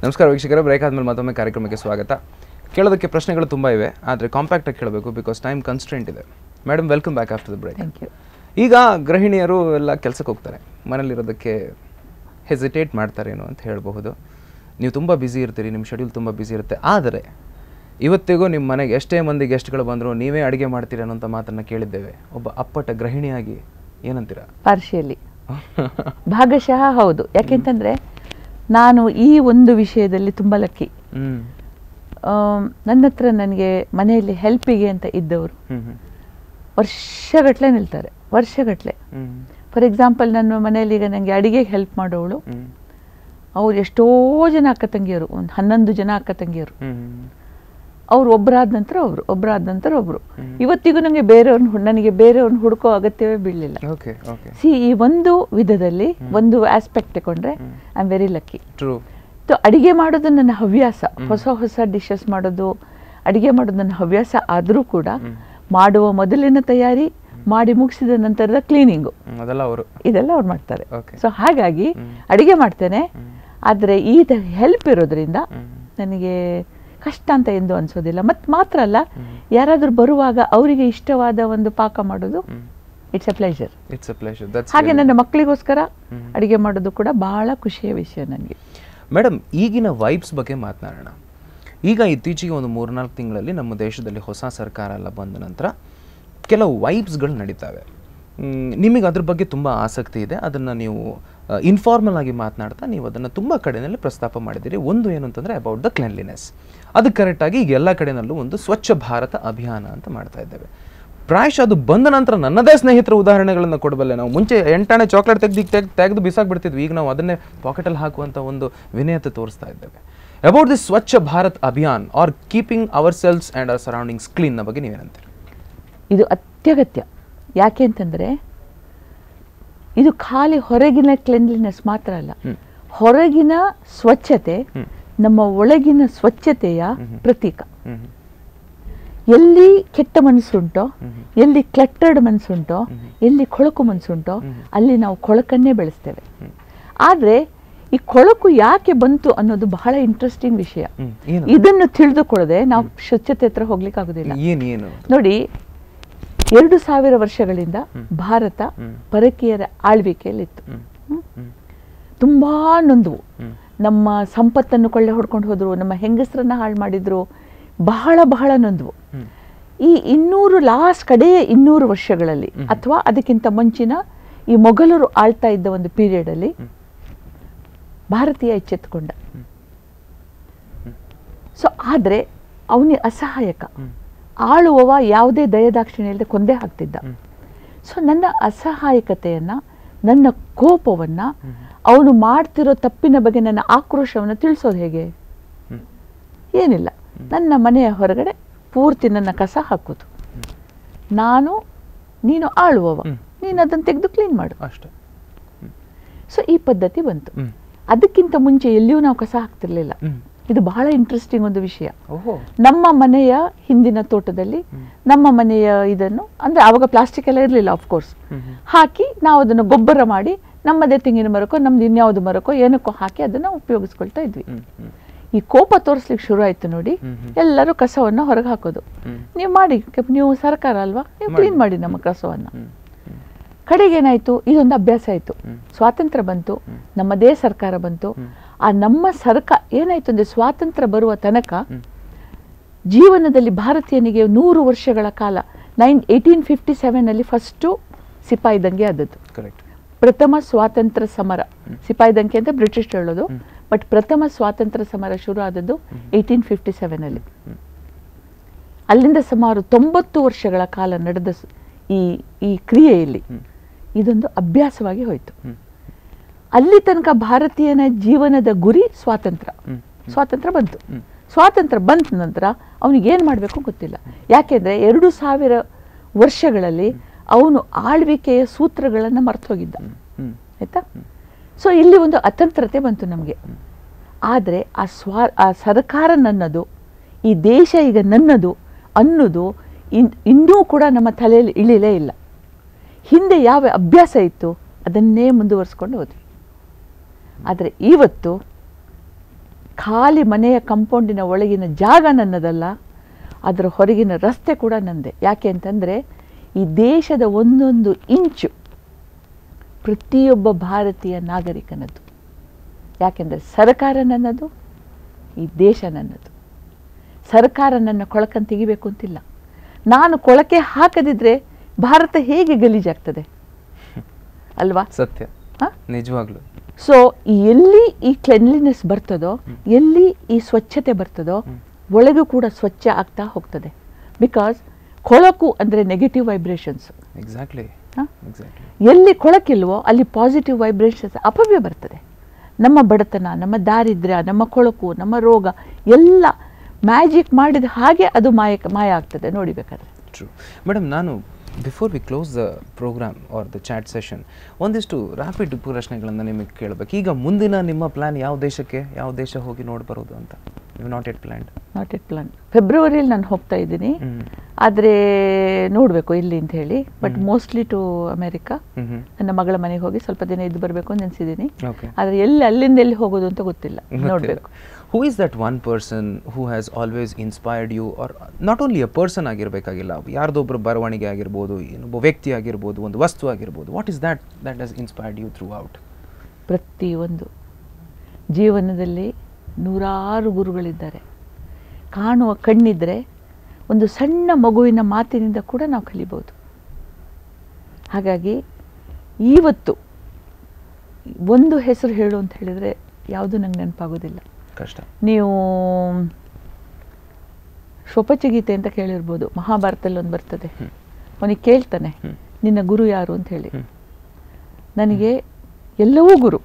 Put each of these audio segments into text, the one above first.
ನಮಸ್ಕಾರ ವೀಕ್ಷಕರೇ, ಬ್ರೇಕ್ ಆದಮೇಲೆ ಮತ್ತೊಮ್ಮೆ ಕಾರ್ಯಕ್ರಮಕ್ಕೆ ಸ್ವಾಗತ. ಕೇಳೋದಕ್ಕೆ ಪ್ರಶ್ನೆಗಳು ತುಂಬ ಇವೆ, ಆದರೆ ಕಾಂಪ್ಯಾಕ್ಟಾಗಿ ಕೇಳಬೇಕು ಬಿಕಾಸ್ ಟೈಮ್ ಕನ್ಸ್ಟ್ರೆಂಟ್ ಇದೆ. Madam, welcome back after the break. Thank you. ಈಗ ಗೃಹಿಣಿಯರು ಎಲ್ಲ ಕೆಲಸಕ್ಕೆ ಹೋಗ್ತಾರೆ, ಮನೇಲಿರೋದಕ್ಕೆ ಹೆಸಿಟೇಟ್ ಮಾಡ್ತಾರೇನೋ ಅಂತ ಹೇಳಬಹುದು. ನೀವು ತುಂಬ ಬ್ಯುಸಿ ಇರ್ತೀರಿ, ನಿಮ್ಮ ಶೆಡ್ಯೂಲ್ ತುಂಬ ಬ್ಯುಸಿ ಇರುತ್ತೆ. ಆದರೆ ಇವತ್ತಿಗೂ ನಿಮ್ಮ ಮನೆಗೆ ಎಷ್ಟೇ ಮಂದಿ ಗೆಸ್ಟ್ಗಳು ಬಂದರೂ ನೀವೇ ಅಡುಗೆ ಮಾಡ್ತೀರಿ ಅನ್ನೋಂಥ ಮಾತನ್ನು ಕೇಳಿದ್ದೇವೆ. ಒಬ್ಬ ಅಪ್ಪಟ ಗೃಹಿಣಿಯಾಗಿ ಏನಂತೀರಾ? ಪಾರ್ಶಿಯಲಿ, ಭಾಗಶಃ ಹೌದು. ಯಾಕೆಂತಂದರೆ ನಾನು ಈ ಒಂದು ವಿಷಯದಲ್ಲಿ ತುಂಬ ಲಕ್ಕಿ. ನನ್ನ ಹತ್ರ ನನಗೆ ಮನೆಯಲ್ಲಿ ಹೆಲ್ಪಿಗೆ ಅಂತ ಇದ್ದವರು ವರ್ಷಗಟ್ಟಲೆ ನಿಲ್ತಾರೆ, ವರ್ಷಗಟ್ಟಲೆ. ಫಾರ್ ಎಕ್ಸಾಂಪಲ್, ನನ್ನ ಮನೆಯಲ್ಲಿ ಈಗ ನನಗೆ ಅಡಿಗೆಗೆ ಹೆಲ್ಪ್ ಮಾಡೋವಳು, ಅವ್ರು ಎಷ್ಟೋ ಜನ ಅಕ್ಕ ತಂಗಿಯರು, ಒಂದು 11 ಜನ ಅಕ್ಕ ತಂಗಿಯರು. ಅವ್ರು ಒಬ್ಬರಾದ ನಂತರ ಒಬ್ರು. ಇವತ್ತಿಗೂ ನನಗೆ ಬೇರೆಯವ್ರನ್ನ ಹುಡುಕೋ ಅಗತ್ಯವೇ ಬೀಳಲಿಲ್ಲ. ಈ ಒಂದು ವಿಧದಲ್ಲಿ ಒಂದು ಆಸ್ಪೆಕ್ಟ್ ತಗೊಂಡ್ರೆ ಐ ಆಮ್ ವೆರಿ ಲಕ್ಕಿ. ಅಡಿಗೆ ಮಾಡೋದು ನನ್ನ ಹವ್ಯಾಸ. ಹೊಸ ಡಿಶಸ್ ಮಾಡೋದು, ಅಡಿಗೆ ಮಾಡೋದು ನನ್ನ ಹವ್ಯಾಸ ಆದರೂ ಕೂಡ ಮಾಡುವ ಮೊದಲಿನ ತಯಾರಿ, ಮಾಡಿ ಮುಗಿಸಿದ ನಂತರದ ಕ್ಲೀನಿಂಗು ಇದೆಲ್ಲ ಅವ್ರು ಮಾಡ್ತಾರೆ. ಸೊ ಹಾಗಾಗಿ ಅಡಿಗೆ ಮಾಡ್ತೇನೆ. ಆದರೆ ಈ ಹೆಲ್ಪ್ ಇರೋದ್ರಿಂದ ನನಗೆ ಕಷ್ಟ ಅಂತ ಎಂದು ಅನ್ಸೋದಿಲ್ಲ. ಮಾತ್ರ ಅಲ್ಲ, ಯಾರಾದರೂ ಬರುವಾಗ ಅವರಿಗೆ ಇಷ್ಟವಾದ ಒಂದು ಪಾಕ ಮಾಡೋದು ಇಟ್ಸ್ ಎ ಪ್ಲೇಜರ್. ಹಾಗೆ ನನ್ನ ಮಕ್ಕಳಿಗೋಸ್ಕರ ಅಡಿಗೆ ಮಾಡೋದು ಕೂಡ ಬಹಳ ಖುಷಿಯ ವಿಷಯ ನನಗೆ. ಮೇಡಮ್, ಈಗಿನ ವೈಬ್ಸ್ ಬಗ್ಗೆ ಮಾತನಾಡೋಣ. ಈಗ ಇತ್ತೀಚೆಗೆ ಒಂದು 3-4 ತಿಂಗಳಲ್ಲಿ ನಮ್ಮ ದೇಶದಲ್ಲಿ ಹೊಸ ಸರ್ಕಾರ ಎಲ್ಲ ಬಂದ ನಂತರ ಕೆಲವು ವೈಬ್ಸ್ಗಳು ನಡೀತವೆ. ನಿಮಗೆ ಅದ್ರ ಬಗ್ಗೆ ತುಂಬ ಆಸಕ್ತಿ ಇದೆ. ಅದನ್ನು ನೀವು ಇನ್ಫಾರ್ಮಲ್ ಆಗಿ ಮಾತನಾಡ್ತಾ ನೀವು ಅದನ್ನು ತುಂಬ ಕಡೆಯಲ್ಲಿ ಪ್ರಸ್ತಾಪ ಮಾಡಿದ್ದೀರಿ. ಒಂದು ಏನು ಅಂತಂದರೆ ಅಬೌಟ್ ದ ಕ್ಲೆನ್ಲಿನೆಸ್. ಅದು ಕರೆಕ್ಟಾಗಿ ಈಗ ಎಲ್ಲ ಕಡೆಯಲ್ಲೂ ಒಂದು ಸ್ವಚ್ಛ ಭಾರತ ಅಭಿಯಾನ ಅಂತ ಮಾಡ್ತಾ ಇದ್ದೇವೆ. ಪ್ರಾಯಶಃ ಅದು ಬಂದ ನಂತರ ನನ್ನದೇ ಸ್ನೇಹಿತರ ಉದಾಹರಣೆಗಳನ್ನು ಕೊಡಬಲ್ಲೆ. ನಾವು ಮುಂಚೆ 8 ಚಾಕ್ಲೇಟ್ ತೆಗೆದು ಬಿಸಾಕ್ಬಿಡ್ತಿದ್ವಿ. ಈಗ ನಾವು ಅದನ್ನೇ ಪಾಕೆಟಲ್ಲಿ ಹಾಕುವಂಥ ಒಂದು ವಿನಯತೆ ತೋರಿಸ್ತಾ ಇದ್ದೇವೆ. About this Swachh Bharat Abhiyan are keeping our selves and our surroundings ಕ್ಲೀನ್ನ ಬಗ್ಗೆ ನೀವೇನಂತೀರಿ? ಇದು ಅತ್ಯಗತ್ಯ. ಯಾಕೆ ಅಂತಂದರೆ ಇದು ಖಾಲಿ ಹೊರಗಿನ ಕ್ಲೆನ್ಲಿನೆಸ್ ಮಾತ್ರ ಅಲ್ಲ, ಹೊರಗಿನ ಸ್ವಚ್ಛತೆ ನಮ್ಮ ಒಳಗಿನ ಸ್ವಚ್ಛತೆಯ ಪ್ರತೀಕ. ಎಲ್ಲಿ ಕೆಟ್ಟ ಮನಸ್ಸುಂಟೋ, ಎಲ್ಲಿ ಕ್ಲಟ್ಟರ್ಡ್ ಮನಸ್ಸುಂಟೋ, ಎಲ್ಲಿ ಕೊಳಕು ಮನಸ್ಸುಂಟೋ ಅಲ್ಲಿ ನಾವು ಕೊಳಕನ್ನೇ ಬೆಳೆಸ್ತೇವೆ. ಆದರೆ ಈ ಕೊಳಕು ಯಾಕೆ ಬಂತು ಅನ್ನೋದು ಬಹಳ ಇಂಟ್ರೆಸ್ಟಿಂಗ್ ವಿಷಯ. ಇದನ್ನು ತಿಳಿದುಕೊಳ್ಳದೆ ನಾವು ಸ್ವಚ್ಛತೆ ಹತ್ರ ಹೋಗ್ಲಿಕ್ಕೆ ಆಗುದಿಲ್ಲ. ನೋಡಿ, 2000 ವರ್ಷಗಳಿಂದ ಭಾರತ ಪರಕೀಯರ ಆಳ್ವಿಕೆಯಲ್ಲಿತ್ತು. ತುಂಬಾ ನೊಂದವು. ನಮ್ಮ ಸಂಪತ್ತನ್ನು ಕೊಳ್ಳೆ ಹೊಡ್ಕೊಂಡು ಹೋದ್ರು, ನಮ್ಮ ಹೆಂಗಸರನ್ನ ಹಾಳು ಮಾಡಿದ್ರು, ಬಹಳ ನೊಂದವು. ಈ 200 ವರ್ಷಗಳಲ್ಲಿ ಅಥವಾ ಅದಕ್ಕಿಂತ ಮುಂಚಿನ ಈ ಮೊಘಲರು ಆಳ್ತಾ ಇದ್ದ ಒಂದು ಪೀರಿಯಡ್ ಅಲ್ಲಿ ಭಾರತೀಯ ಎಚ್ಚೆತ್ತುಕೊಂಡ. ಸೊ ಆದ್ರೆ ಅವನಿಗೆ ಅಸಹಾಯಕ, ಆಳುವವ ಯಾವುದೇ ದಯದಾಕ್ಷಿಣ್ಯ ಇಲ್ಲದೆ ಕೊಂದೇ ಹಾಕ್ತಿದ್ದ. ಸೊ ನನ್ನ ಅಸಹಾಯಕತೆಯನ್ನ, ನನ್ನ ಕೋಪವನ್ನ, ಅವನು ಮಾಡ್ತಿರೋ ತಪ್ಪಿನ ಬಗ್ಗೆ ನನ್ನ ಆಕ್ರೋಶವನ್ನು ತಿಳಿಸೋದು ಹೇಗೆ? ಏನಿಲ್ಲ, ನನ್ನ ಮನೆಯ ಹೊರಗಡೆ ಪೂರ್ತಿ ನನ್ನ ಕಸ ಹಾಕೋದು. ನೀನು ಆಳುವವ, ನೀನು ಅದನ್ನು ತೆಗೆದು ಕ್ಲೀನ್ ಮಾಡು ಅಷ್ಟೇ. ಸೊ ಈ ಪದ್ಧತಿ ಬಂತು. ಅದಕ್ಕಿಂತ ಮುಂಚೆ ಎಲ್ಲಿಯೂ ನಾವು ಕಸ ಹಾಕ್ತಿರ್ಲಿಲ್ಲ. ಇದು ಬಹಳ ಇಂಟ್ರೆಸ್ಟಿಂಗ್ ಒಂದು ವಿಷಯ. ನಮ್ಮ ಮನೆಯ ಹಿಂದಿನ ತೋಟದಲ್ಲಿ ನಮ್ಮ ಮನೆಯ ಇದನ್ನು, ಅಂದ್ರೆ ಆವಾಗ ಪ್ಲಾಸ್ಟಿಕ್ ಎಲ್ಲ ಇರಲಿಲ್ಲ ಆಫ್ಕೋರ್ಸ್, ಹಾಕಿ ನಾವು ಅದನ್ನು ಗೊಬ್ಬರ ಮಾಡಿ ನಮ್ಮದೇ ತೆಂಗಿನ ಮರಕ್ಕೋ ನಮ್ದು ಇನ್ಯಾವುದು ಮರಕ್ಕೋ ಏನಕ್ಕೋ ಹಾಕಿ ಅದನ್ನು ಉಪಯೋಗಿಸ್ಕೊಳ್ತಾ ಇದ್ವಿ. ಈ ಕೋಪ ತೋರಿಸ್ಲಿಕ್ಕೆ ಶುರು ಆಯ್ತು ನೋಡಿ, ಎಲ್ಲರೂ ಕಸವನ್ನ ಹೊರಗೆ ಹಾಕೋದು. ನೀವು ಮಾಡಿ, ನೀವು ಸರ್ಕಾರ ಅಲ್ವಾ, ನೀವು ಕ್ಲೀನ್ ಮಾಡಿ ನಮ್ಮ ಕಸವನ್ನ. ಕಡೆಗೆ ಏನಾಯ್ತು, ಇದೊಂದು ಅಭ್ಯಾಸ ಆಯ್ತು. ಸ್ವಾತಂತ್ರ್ಯ ಬಂತು, ನಮ್ಮದೇ ಸರ್ಕಾರ ಬಂತು. ಆ ನಮ್ಮ ಸರ್ಕಾರ ಏನಾಯ್ತು ಅಂದ್ರೆ, ಸ್ವಾತಂತ್ರ್ಯ ಬರುವ ತನಕ ಜೀವನದಲ್ಲಿ ಭಾರತೀಯನಿಗೆ 100 ವರ್ಷಗಳ ಕಾಲ 1857 ಫಸ್ಟು ಸಿಪಾಯಿ ದಂಗೆ ಆದದ್ದು. ಪ್ರಥಮ ಸ್ವಾತಂತ್ರ್ಯ ಸಮರ. ಸಿಪಾಯಿ ದಂಗೆ ಅಂತ ಬ್ರಿಟಿಷ್ ಹೇಳೋದು, ಬಟ್ ಪ್ರಥಮ ಸ್ವಾತಂತ್ರ್ಯ ಸಮರ ಶುರು ಆದದ್ದು 1857. ಅಲ್ಲಿಂದ ಸುಮಾರು 90 ವರ್ಷಗಳ ಕಾಲ ನಡೆದ ಈ ಕ್ರಿಯೆಯಲ್ಲಿ ಇದೊಂದು ಅಭ್ಯಾಸವಾಗಿ ಹೋಯಿತು. ಅಲ್ಲಿ ತನಕ ಭಾರತೀಯನ ಜೀವನದ ಗುರಿ ಸ್ವಾತಂತ್ರ್ಯ ಬಂತು. ಸ್ವಾತಂತ್ರ್ಯ ಬಂದ ನಂತರ ಅವನಿಗೆ ಏನು ಮಾಡಬೇಕು ಗೊತ್ತಿಲ್ಲ. ಯಾಕೆಂದ್ರೆ 2000 ವರ್ಷಗಳಲ್ಲಿ ಅವನು ಆಳ್ವಿಕೆಯ ಸೂತ್ರಗಳನ್ನು ಮರ್ತು ಹೋಗಿದ್ದ. ಆಯ್ತಾ? ಸೊ ಇಲ್ಲಿ ಒಂದು ಅತಂತ್ರತೆ ಬಂತು ನಮಗೆ. ಆದರೆ ಆ ಸರ್ಕಾರ ನನ್ನದು, ಈ ದೇಶ ಈಗ ನನ್ನದು ಅನ್ನೋದು ಇನ್ನೂ ಕೂಡ ನಮ್ಮ ತಲೆಯಲ್ಲಿ ಇಳಿಲೇ ಇಲ್ಲ. ಹಿಂದೆ ಯಾವ ಅಭ್ಯಾಸ ಇತ್ತು ಅದನ್ನೇ ಮುಂದುವರಿಸ್ಕೊಂಡು ಹೋದ್ವಿ. ಆದರೆ ಇವತ್ತು ಖಾಲಿ ಮನೆಯ ಕಂಪೌಂಡಿನ ಒಳಗಿನ ಜಾಗ ನನ್ನದಲ್ಲ, ಅದರ ಹೊರಗಿನ ರಸ್ತೆ ಕೂಡ ನನ್ನದೇ. ಯಾಕೆ ಅಂತಂದರೆ ಈ ದೇಶದ ಒಂದೊಂದು ಇಂಚು ಪ್ರತಿಯೊಬ್ಬ ಭಾರತೀಯ ನಾಗರಿಕನದು. ಯಾಕೆಂದರೆ ಸರ್ಕಾರ ನನ್ನದು, ಈ ದೇಶ ನನ್ನದು. ಸರ್ಕಾರ ನನ್ನ ಕೊಳಕನ್ನು ತೆಗಿಬೇಕು ಅಂತಿಲ್ಲ. ನಾನು ಕೊಳಕೆ ಹಾಕದಿದ್ರೆ ಭಾರತ ಹೇಗೆ ಗಲೀಜಾಗ್ತದೆ ಅಲ್ವಾ? ಸತ್ಯ, ನಿಜವಾಗ್ಲು. ಸೊ ಎಲ್ಲಿ ಈ ಕ್ಲೆನ್ಲಿನೆಸ್ ಬರ್ತದೋ, ಎಲ್ಲಿ ಈ ಸ್ವಚ್ಛತೆ ಬರ್ತದೋ, ಒಳಗೂ ಕೂಡ ಸ್ವಚ್ಛ ಆಗ್ತಾ ಹೋಗ್ತದೆ. ಬಿಕಾಸ್ ಕೊಳಕು ಅಂದರೆ ನೆಗೆಟಿವ್ ವೈಬ್ರೇಷನ್ಸ್. ಎಕ್ಸಾಕ್ಟ್ಲಿ. ಎಲ್ಲಿ ಕೊಳಕಿಲ್ವೋ ಅಲ್ಲಿ ಪಾಸಿಟಿವ್ ವೈಬ್ರೇಷನ್ಸ್ ಅಪವ್ಯ ಬರ್ತದೆ. ನಮ್ಮ ಬಡತನ, ನಮ್ಮ ದಾರಿದ್ರ್ಯ, ನಮ್ಮ ಕೊಳಕು, ನಮ್ಮ ರೋಗ ಎಲ್ಲ ಮ್ಯಾಜಿಕ್ ಮಾಡಿದ ಹಾಗೆ ಅದು ಮಾಯ ಆಗ್ತದೆ ನೋಡಿಬೇಕಾದ್ರೆ. True madam. ನಾನು before we close the program or the chat session ಒಂದಿಷ್ಟು ರ್ಯಾಪಿಡ್ ಪ್ರಶ್ನೆಗಳನ್ನು ನಿಮಗೆ ಕೇಳಬೇಕು. ಈಗ ಮುಂದಿನ ನಿಮ್ಮ ಪ್ಲಾನ್ ಯಾವ ದೇಶ ಹೋಗಿ ನೋಡಿ ಬರೋದು ಅಂತ? Not yet plan. ಫೆಬ್ರವರಿಯಲ್ಲಿ ನಾನು ಹೋಗ್ತಾ ಇದ್ದೀನಿ, ಆದರೆ ನೋಡಬೇಕು ಎಲ್ಲಿ ಅಂತ ಹೇಳಿ. But mostly to America. ನನ್ನ ಮಗಳ ಮನೆಗೆ ಹೋಗಿ ಸ್ವಲ್ಪ ದಿನ ಇದ್ದು ಬರಬೇಕು ಅಂತ ನೆನೆಸಿದ್ದೀನಿ. ಆದರೆ ಅಲ್ಲಿಂದ ಎಲ್ಲಿ ಹೋಗೋದು ಅಂತ ಗೊತ್ತಿಲ್ಲ, ನೋಡಬೇಕು. Who is that one person who has always inspired you, or not only a person ಆಗಿರಬೇಕಾಗಿಲ್ಲ, ಯಾರ್ದೊಬ್ಬರು ಬರವಣಿಗೆ ಆಗಿರ್ಬೋದು, ಇನ್ನೊಬ್ಬ ವ್ಯಕ್ತಿ ಆಗಿರ್ಬೋದು, ಒಂದು ವಸ್ತು ಆಗಿರ್ಬೋದು. What is that has inspired you throughout? ಪ್ರತಿಯೊಂದು ಜೀವನದಲ್ಲಿ ನೂರಾರು ಗುರುಗಳಿದ್ದಾರೆ. ಕಾಣುವ ಕಣ್ಣಿದ್ರೆ ಒಂದು ಸಣ್ಣ ಮಗುವಿನ ಮಾತಿನಿಂದ ಕೂಡ ನಾವು ಕಲಿಬೋದು. ಹಾಗಾಗಿ ಇವತ್ತು ಒಂದು ಹೆಸರು ಹೇಳು ಅಂತ ಹೇಳಿದರೆ ಯಾವುದು ನಂಗೆ ನೆನಪಾಗೋದಿಲ್ಲ. ಕಷ್ಟ. ನೀವು ಶೋಪಚಗೀತೆ ಅಂತ ಕೇಳಿರ್ಬೋದು, ಮಹಾಭಾರತದಲ್ಲಿ ಒಂದು ಬರ್ತದೆ. ಅವನಿಗೆ ಕೇಳ್ತಾನೆ, ನಿನ್ನ ಗುರು ಯಾರು ಅಂತ ಹೇಳಿ. ನನಗೆ ಎಲ್ಲವೂ ಗುರು.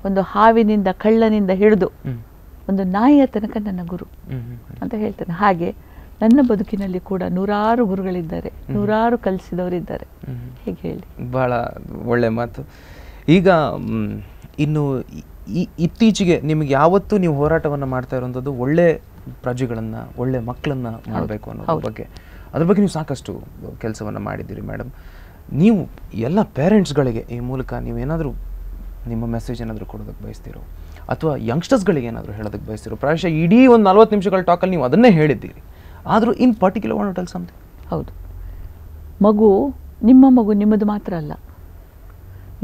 ಒಂದು ಹಾವಿನಿಂದ ಕಳ್ಳನಿಂದ ಹಿಡಿದು ಒಂದು ನಾಯಿಯ ತನಕ ನನ್ನ ಗುರು ಅಂತ ಹೇಳ್ತಾನೆ. ಹಾಗೆ ನನ್ನ ಬದುಕಿನಲ್ಲಿ ಕೂಡ ನೂರಾರು ಗುರುಗಳಿದ್ದಾರೆ, ನೂರಾರು ಕಲಿಸಿದವರಿದ್ದಾರೆ. ಹೇಗೆ ಹೇಳಿ? ಬಹಳ ಒಳ್ಳೆ ಮಾತು. ಈಗ ಇನ್ನು ಇತ್ತೀಚೆಗೆ ನಿಮಗೆ ಯಾವತ್ತೂ ನೀವು ಹೋರಾಟವನ್ನು ಮಾಡ್ತಾ ಇರುವಂಥದ್ದು ಒಳ್ಳೆ ಪ್ರಜೆಗಳನ್ನು, ಒಳ್ಳೆ ಮಕ್ಕಳನ್ನು ಮಾಡಬೇಕು ಅನ್ನೋದ್ರ ಬಗ್ಗೆ. ಅದ್ರ ಬಗ್ಗೆ ನೀವು ಸಾಕಷ್ಟು ಕೆಲಸವನ್ನು ಮಾಡಿದ್ದೀರಿ ಮೇಡಮ್. ನೀವು ಎಲ್ಲ ಪೇರೆಂಟ್ಸ್ಗಳಿಗೆ ಈ ಮೂಲಕ ನೀವೇನಾದರೂ ನಿಮ್ಮ ಮೆಸೇಜ್ ಏನಾದರೂ ಕೊಡೋದಕ್ಕೆ ಬಯಸ್ತೀರೋ, ಅಥವಾ ಯಂಗ್ಸ್ಟರ್ಸ್ಗಳಿಗೆ ಏನಾದರೂ ಹೇಳೋದಕ್ಕೆ ಬಯಸ್ತೀರೋ? ಪ್ರಾಯಶಃ ಇಡೀ ಒಂದು 40 ನಿಮಿಷಗಳ ಟಾಕಲ್ಲಿ ನೀವು ಅದನ್ನೇ ಹೇಳಿದ್ದೀರಿ. ಆದರೂ in particular want to tell something. ಹೌದು, ಮಗು ನಿಮ್ಮದು ಮಾತ್ರ ಅಲ್ಲ.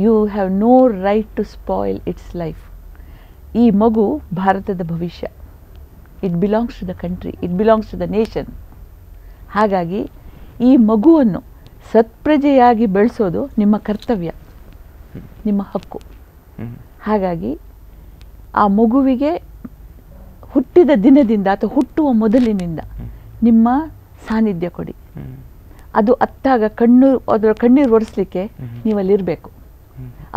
You have no right to spoil its life. ಈ ಮಗು ಭಾರತದ ಭವಿಷ್ಯ. It belongs to the country, it belongs to the nation. ಹಾಗಾಗಿ ಈ ಮಗುವನ್ನು ಸತ್ಪ್ರಜೆಯಾಗಿ ಬೆಳೆಸೋದು ನಿಮ್ಮ ಕರ್ತವ್ಯ, ನಿಮ್ಮ ಹಕ್ಕು. ಹಾಗಾಗಿ ಆ ಮಗುವಿಗೆ ಹುಟ್ಟಿದ ದಿನದಿಂದ ಅಥವಾ ಹುಟ್ಟುವ ಮೊದಲಿನಿಂದ ನಿಮ್ಮ ಸಾನ್ನಿಧ್ಯ ಕೊಡಿ. ಅದು ಅತ್ತಾಗ ಅದರ ಕಣ್ಣೀರು ಒರೆಸ್ಲಿಕ್ಕೆ ನೀವಲ್ಲಿರಬೇಕು.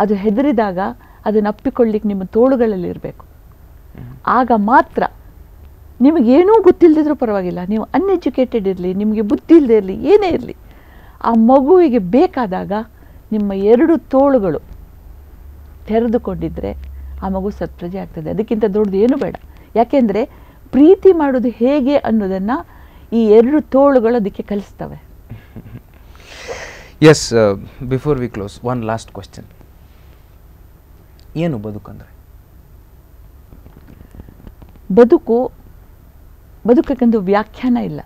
ಅದು ಹೆದರಿದಾಗ ಅದನ್ನು ಅಪ್ಪಿಕೊಳ್ಳಿಕ್ಕೆ ನಿಮ್ಮ ತೋಳುಗಳಲ್ಲಿರಬೇಕು. ಆಗ ಮಾತ್ರ ನಿಮಗೇನೂ ಗೊತ್ತಿಲ್ಲದಿದ್ರೂ ಪರವಾಗಿಲ್ಲ, ನೀವು ಅನ್ಎಜುಕೇಟೆಡ್ ಇರಲಿ, ನಿಮಗೆ ಬುದ್ಧಿ ಇಲ್ಲದೆ ಇರಲಿ, ಏನೇ ಇರಲಿ, ಆ ಮಗುವಿಗೆ ಬೇಕಾದಾಗ ನಿಮ್ಮ 2 ತೋಳುಗಳು ತೆರೆದುಕೊಂಡಿದ್ದರೆ ಆ ಮಗು ಸತ್ಪ್ರಜೆ ಆಗ್ತದೆ. ಅದಕ್ಕಿಂತ ದೊಡ್ಡದು ಏನು ಬೇಡ. ಯಾಕೆಂದರೆ ಪ್ರೀತಿ ಮಾಡೋದು ಹೇಗೆ ಅನ್ನೋದನ್ನು ಈ 2 ತೋಳುಗಳು ಅದಕ್ಕೆ ಕಲಿಸ್ತವೆ. Yes, before we close, one last question. ಏನು ಬದುಕಂದ್ರೆ? ಬದುಕಕ್ಕೊಂದು ವ್ಯಾಖ್ಯಾನ ಇಲ್ಲ.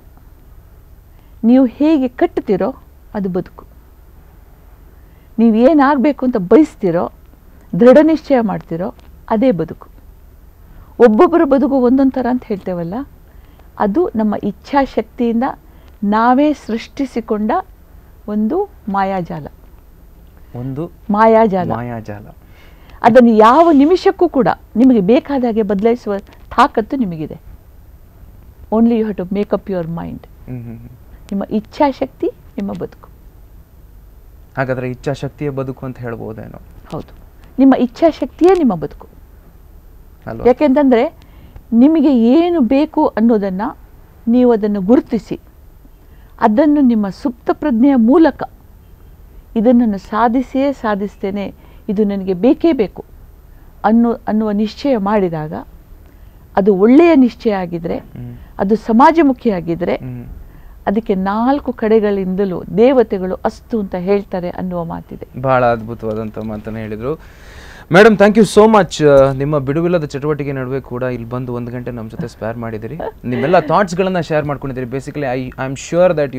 ನೀವು ಹೇಗೆ ಕಟ್ಟುತ್ತೀರೋ ಅದು ಬದುಕು. ನೀವೇನಾಗಬೇಕು ಅಂತ ಬಯಸ್ತೀರೋ, ದೃಢ ನಿಶ್ಚಯ ಮಾಡ್ತೀರೋ, ಅದೇ ಬದುಕು. ಒಬ್ಬೊಬ್ಬರ ಬದುಕು ಒಂದೊಂದು ಥರ ಅಂತ ಹೇಳ್ತೇವಲ್ಲ, ಅದು ನಮ್ಮ ಇಚ್ಛಾಶಕ್ತಿಯಿಂದ ನಾವೇ ಸೃಷ್ಟಿಸಿಕೊಂಡ ಒಂದು ಮಾಯಾಜಾಲ. ಅದನ್ನು ಯಾವ ನಿಮಿಷಕ್ಕೂ ಕೂಡ ನಿಮಗೆ ಬೇಕಾದ ಹಾಗೆ ಬದಲಾಯಿಸುವ ತಾಕತ್ತು ನಿಮಗಿದೆ. Only you have to make up your mind. ನಿಮ್ಮ ಇಚ್ಛಾಶಕ್ತಿ ನಿಮ್ಮ ಬದುಕು. ಹಾಗಾದರೆ ಇಚ್ಛಾಶಕ್ತಿಯೇ ಬದುಕು ಅಂತ ಹೇಳ್ಬೋದೇನೋ? ಹೌದು, ನಿಮ್ಮ ಇಚ್ಛಾಶಕ್ತಿಯೇ ನಿಮ್ಮ ಬದುಕು. ಯಾಕೆಂತಂದರೆ ನಿಮಗೆ ಏನು ಬೇಕು ಅನ್ನೋದನ್ನು ನೀವು ಅದನ್ನು ಗುರುತಿಸಿ, ಅದನ್ನು ನಿಮ್ಮ ಸುಪ್ತ ಪ್ರಜ್ಞೆಯ ಮೂಲಕ ಇದನ್ನು ಸಾಧಿಸ್ತೇನೆ, ಇದು ನನಗೆ ಬೇಕೇ ಬೇಕು ಅನ್ನುವ ನಿಶ್ಚಯ ಮಾಡಿದಾಗ, ಅದು ಒಳ್ಳೆಯ ನಿಶ್ಚಯ ಆಗಿದ್ರೆ, ಅದು ಸಮಾಜಮುಖಿಯಾಗಿದ್ದರೆ, ಅದಕ್ಕೆ 4 ಕಡೆಗಳಿಂದಲೂ ದೇವತೆಗಳು ಅಸ್ತು ಅಂತ ಹೇಳ್ತಾರೆ ಅನ್ನುವ ಮಾತಿದೆ. ಬಹಳ ಅದ್ಭುತವಾದಂಥ ಮಾತನ್ನು ಹೇಳಿದರು madam thank you so much. ನಿಮ್ಮ ಬಿಡುವಿಲ್ಲದ ಚಟುವಟಿಕೆ ನಡುವೆ ಕೂಡ ಇಲ್ಲಿ ಬಂದು 1 ಗಂಟೆ ನಮ್ಮ ಜೊತೆ ಸ್ಪೇರ್ ಮಾಡಿದಿರಿ, ನಿಮ್ಮೆಲ್ಲ ಥಾಟ್ಸ್ಗಳನ್ನು ಶೇರ್ ಮಾಡ್ಕೊಂಡಿದ್ದೀರಿ. Basically I am sure that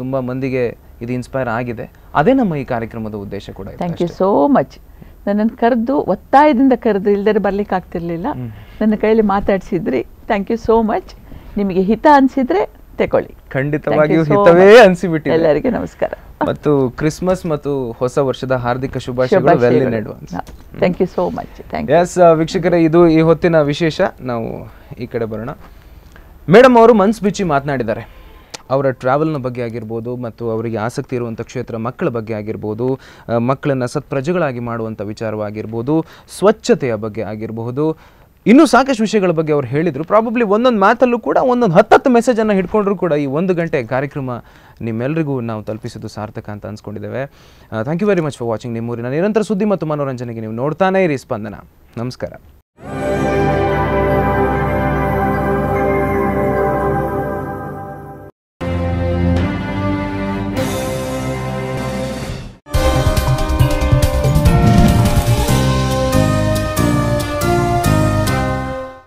ತುಂಬ ಮಂದಿಗೆ ಇದು ಇನ್ಸ್ಪೈರ್ ಆಗಿದೆ. ಅದೇ ನಮ್ಮ ಈ ಕಾರ್ಯಕ್ರಮದ ಉದ್ದೇಶ ಕೂಡ. Thank you so much. ನನ್ನನ್ನು ಕರೆದು ಒತ್ತಾಯದಿಂದ ಕರೆದು ಇಲ್ದರೆ ಬರ್ಲಿಕ್ಕೆ ಆಗ್ತಿರ್ಲಿಲ್ಲ, ನನ್ನ ಕೈಯಲ್ಲಿ ಮಾತಾಡಿಸಿದ್ರಿ. Thank you so much. ನಿಮಗೆ ಹಿತ ಅನಿಸಿದ್ರೆ ತಗೊಳ್ಳಿ, ಖಂಡಿತವಾಗಿಯೂ ಹಿತವೇ ಅನಿಸಿಬಿಟ್ಟಿದೆ. ಎಲ್ಲರಿಗೆ ನಮಸ್ಕಾರ ಮತ್ತು ಕ್ರಿಸ್ಮಸ್ ಮತ್ತು ಹೊಸ ವರ್ಷದ ಹಾರ್ದಿಕ ಶುಭಾಶಯಗಳು. Well in advance. Thank you so much. Yes ವೀಕ್ಷಕರೇ, ಇದು ಈ ಹೊತ್ತಿನ ವಿಶೇಷ. ನಾವು ಈ ಕಡೆ ಬರೋಣ. ಮೇಡಮ್ ಅವರು ಮನ್ಸು ಬಿಚ್ಚಿ ಮಾತನಾಡಿದ್ದಾರೆ. ಅವರ ಟ್ರಾವೆಲ್ನ ಬಗ್ಗೆ ಆಗಿರ್ಬೋದು, ಮತ್ತು ಅವರಿಗೆ ಆಸಕ್ತಿ ಇರುವಂಥ ಕ್ಷೇತ್ರ ಮಕ್ಕಳ ಬಗ್ಗೆ ಆಗಿರ್ಬೋದು, ಮಕ್ಕಳನ್ನು ಸತ್ಪ್ರಜೆಗಳಾಗಿ ಮಾಡುವಂಥ ವಿಚಾರವಾಗಿರ್ಬೋದು, ಸ್ವಚ್ಛತೆಯ ಬಗ್ಗೆ ಆಗಿರಬಹುದು, ಇನ್ನೂ ಸಾಕಷ್ಟು ವಿಷಯಗಳ ಬಗ್ಗೆ ಅವ್ರು ಹೇಳಿದರು. ಪ್ರಾಬಬ್ಲಿ ಒಂದೊಂದು ಮಾತಲ್ಲೂ ಕೂಡ ಒಂದೊಂದು 10 ಮೆಸೇಜನ್ನು ಹಿಡ್ಕೊಂಡ್ರು ಕೂಡ ಈ 1 ಗಂಟೆ ಕಾರ್ಯಕ್ರಮ ನಿಮ್ಮೆಲ್ಲರಿಗೂ ನಾವು ತಲುಪಿಸೋದು ಸಾರ್ಥಕ ಅಂತ ಅನ್ಸ್ಕೊಂಡಿದ್ದೇವೆ. Thank you very much for watching. ನಿಮ್ಮೂರಿನ ನಿರಂತರ ಸುದ್ದಿ ಮತ್ತು ಮನೋರಂಜನೆಗೆ ನೀವು ನೋಡ್ತಾನೇ ಇರಿ ಸ್ಪಂದನ. ನಮಸ್ಕಾರ.